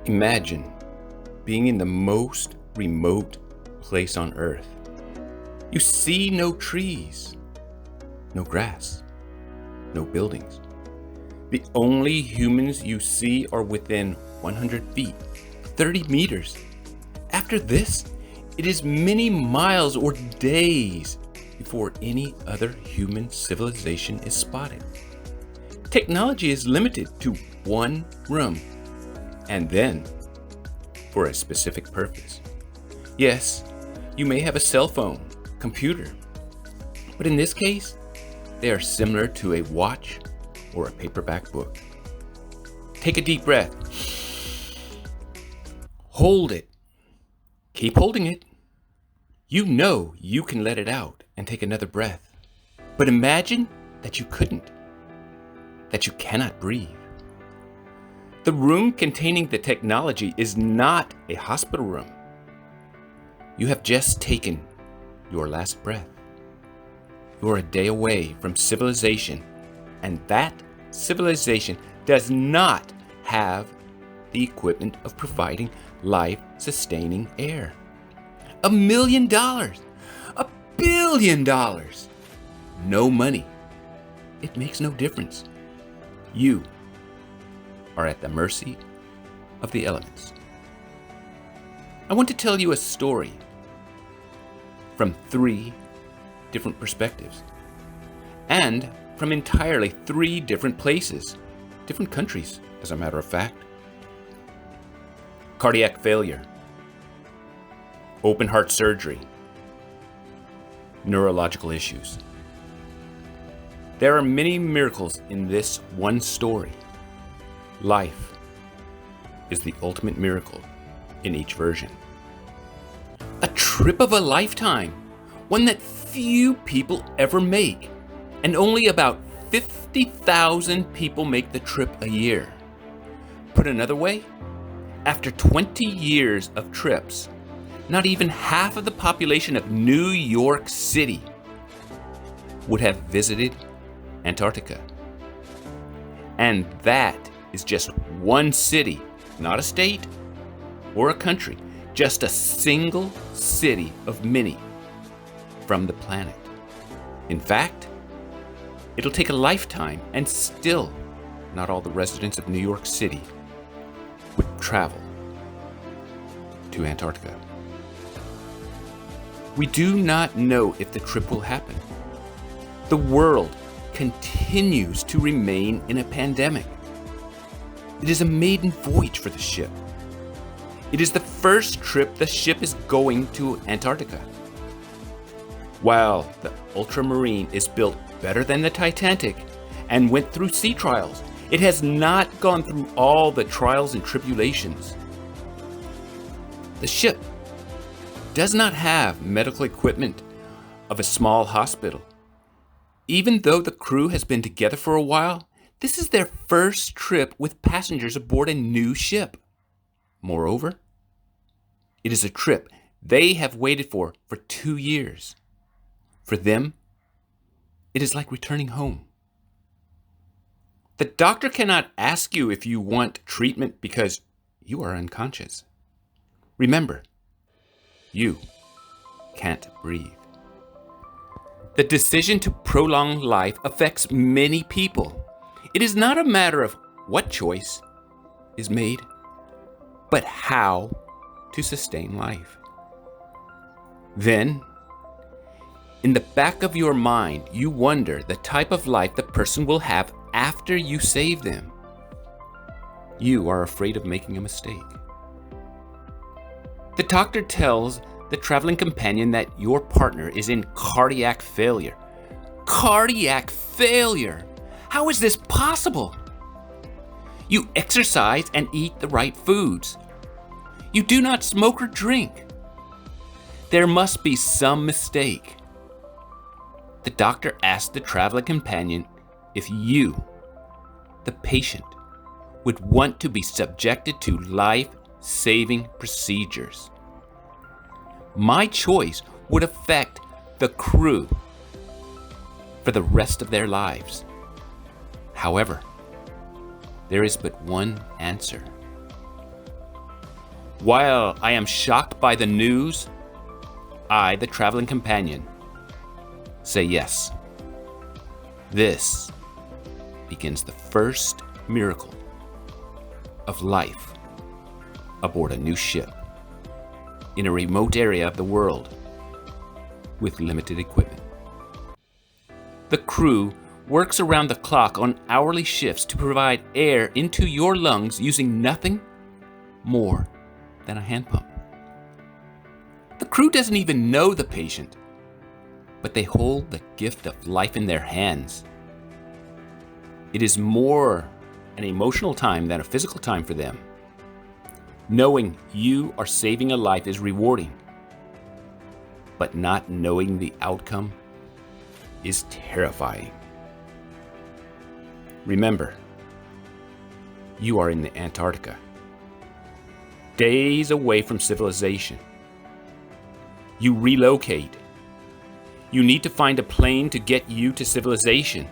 Imagine being in the most remote place on Earth. You see no trees, no grass, no buildings. The only humans you see are within 100 feet, 30 meters. After this, it is many miles or days before any other human civilization is spotted. Technology is limited to one room, and then for a specific purpose. Yes, you may have a cell phone, computer, but in this case, they are similar to a watch or a paperback book. Take a deep breath. Hold it. Keep holding it. You know you can let it out and take another breath. But imagine that you couldn't, that you cannot breathe. The room containing the technology is not a hospital room. You have just taken your last breath. You are a day away from civilization, and that civilization does not have the equipment of providing life-sustaining air. $1 million, $1 billion, no money. It makes no difference. You are at the mercy of the elements. I want to tell you a story from 3 different perspectives and from entirely 3 different places, different countries, as a matter of fact. Cardiac failure, open heart surgery, neurological issues. There are many miracles in this one story. Life is the ultimate miracle in each version. A trip of a lifetime, one that few people ever make, and only about 50,000 people make the trip a year. Put another way, after 20 years of trips, not even half of the population of New York City would have visited Antarctica. And that is just one city, not a state or a country, just a single city of many from the planet. In fact, it'll take a lifetime, and still not all the residents of New York City would travel to Antarctica. We do not know if the trip will happen. The world continues to remain in a pandemic. It is a maiden voyage for the ship. It is the first trip the ship is going to Antarctica. While the Ultramarine is built better than the Titanic and went through sea trials, it has not gone through all the trials and tribulations. The ship does not have medical equipment of a small hospital. Even though the crew has been together for a while, this is their first trip with passengers aboard a new ship. Moreover, it is a trip they have waited for 2 years. For them, it is like returning home. The doctor cannot ask you if you want treatment because you are unconscious. Remember, you can't breathe. The decision to prolong life affects many people. It is not a matter of what choice is made, but how to sustain life. Then, in the back of your mind, you wonder the type of life the person will have after you save them. You are afraid of making a mistake. The doctor tells the traveling companion that your partner is in cardiac failure. Cardiac failure! How is this possible? You exercise and eat the right foods. You do not smoke or drink. There must be some mistake. The doctor asked the traveling companion if you, the patient, would want to be subjected to life-saving procedures. My choice would affect the crew for the rest of their lives. However, there is but one answer. While I am shocked by the news, I, the traveling companion, say yes. This begins the first miracle of life aboard a new ship in a remote area of the world with limited equipment. The crew works around the clock on hourly shifts to provide air into your lungs using nothing more than a hand pump. The crew doesn't even know the patient, but they hold the gift of life in their hands. It is more an emotional time than a physical time for them. Knowing you are saving a life is rewarding, but not knowing the outcome is terrifying. Remember, you are in the Antarctica, days away from civilization. You relocate. You need to find a plane to get you to civilization.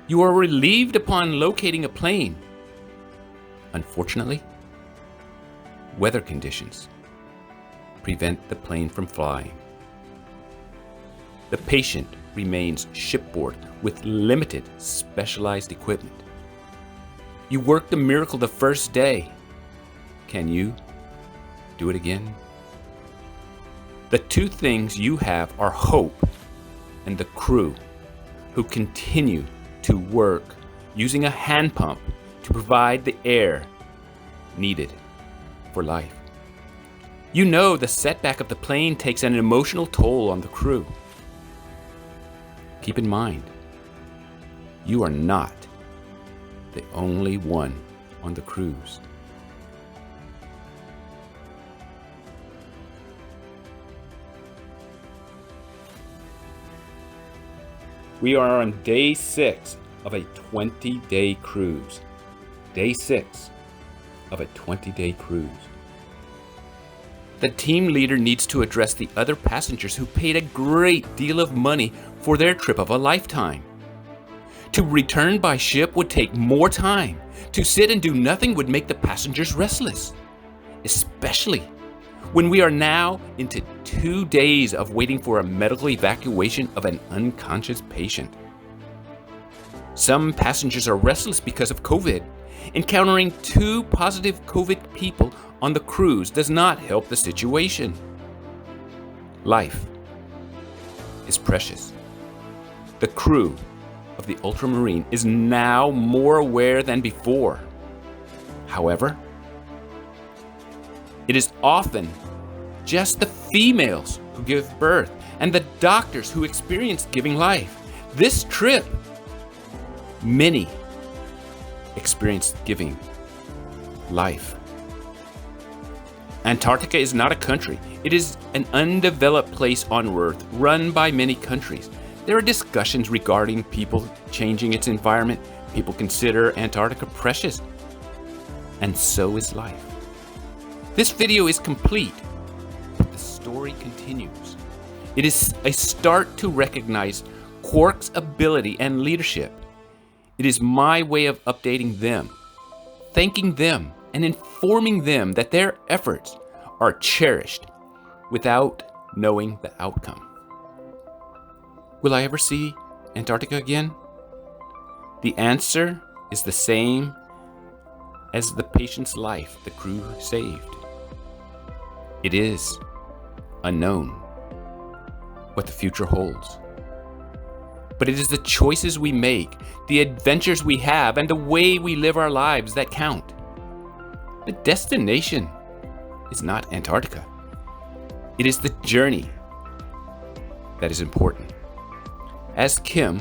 You are relieved upon locating a plane. Unfortunately, weather conditions prevent the plane from flying. The patient remains shipboard with limited specialized equipment. You worked the miracle the first day. Can you do it again? The two things you have are hope and the crew who continue to work using a hand pump to provide the air needed for life. You know the setback of the plane takes an emotional toll on the crew. Keep in mind, you are not the only one on the cruise. We are on day 6 of a 20-day cruise. Day 6 of a 20-day cruise. The team leader needs to address the other passengers who paid a great deal of money for their trip of a lifetime. To return by ship would take more time. To sit and do nothing would make the passengers restless, especially when we are now into 2 days of waiting for a medical evacuation of an unconscious patient. Some passengers are restless because of COVID. Encountering 2 positive COVID people on the cruise does not help the situation. Life is precious. The crew of the Ultramarine is now more aware than before. However, it is often just the females who give birth and the doctors who experience giving life. This trip, many experienced giving life. Antarctica is not a country. It is an undeveloped place on Earth run by many countries. There are discussions regarding people changing its environment. People consider Antarctica precious, and so is life. This video is complete, but the story continues. It is a start to recognize Quark's ability and leadership. It is my way of updating them, thanking them, and informing them that their efforts are cherished without knowing the outcome. Will I ever see Antarctica again? The answer is the same as the patient's life the crew saved. It is unknown what the future holds. But it is the choices we make, the adventures we have, and the way we live our lives that count. The destination is not Antarctica. It is the journey that is important. As Kim,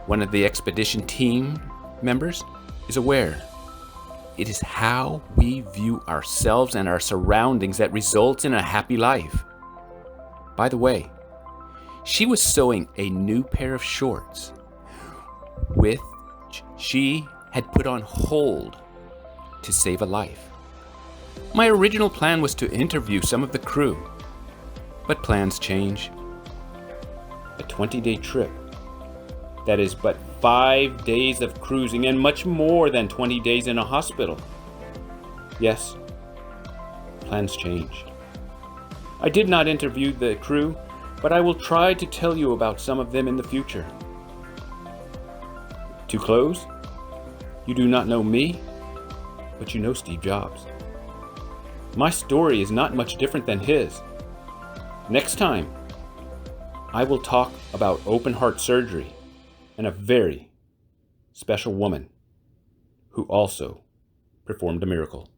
one of the expedition team members, is aware, it is how we view ourselves and our surroundings that results in a happy life. By the way, she was sewing a new pair of shorts, which she had put on hold to save a life. My original plan was to interview some of the crew, but plans change. A 20-day trip. That is but 5 days of cruising and much more than 20 days in a hospital. Yes, plans changed. I did not interview the crew, but I will try to tell you about some of them in the future. To close, you do not know me, but you know Steve Jobs. My story is not much different than his. Next time, I will talk about open heart surgery and a very special woman who also performed a miracle.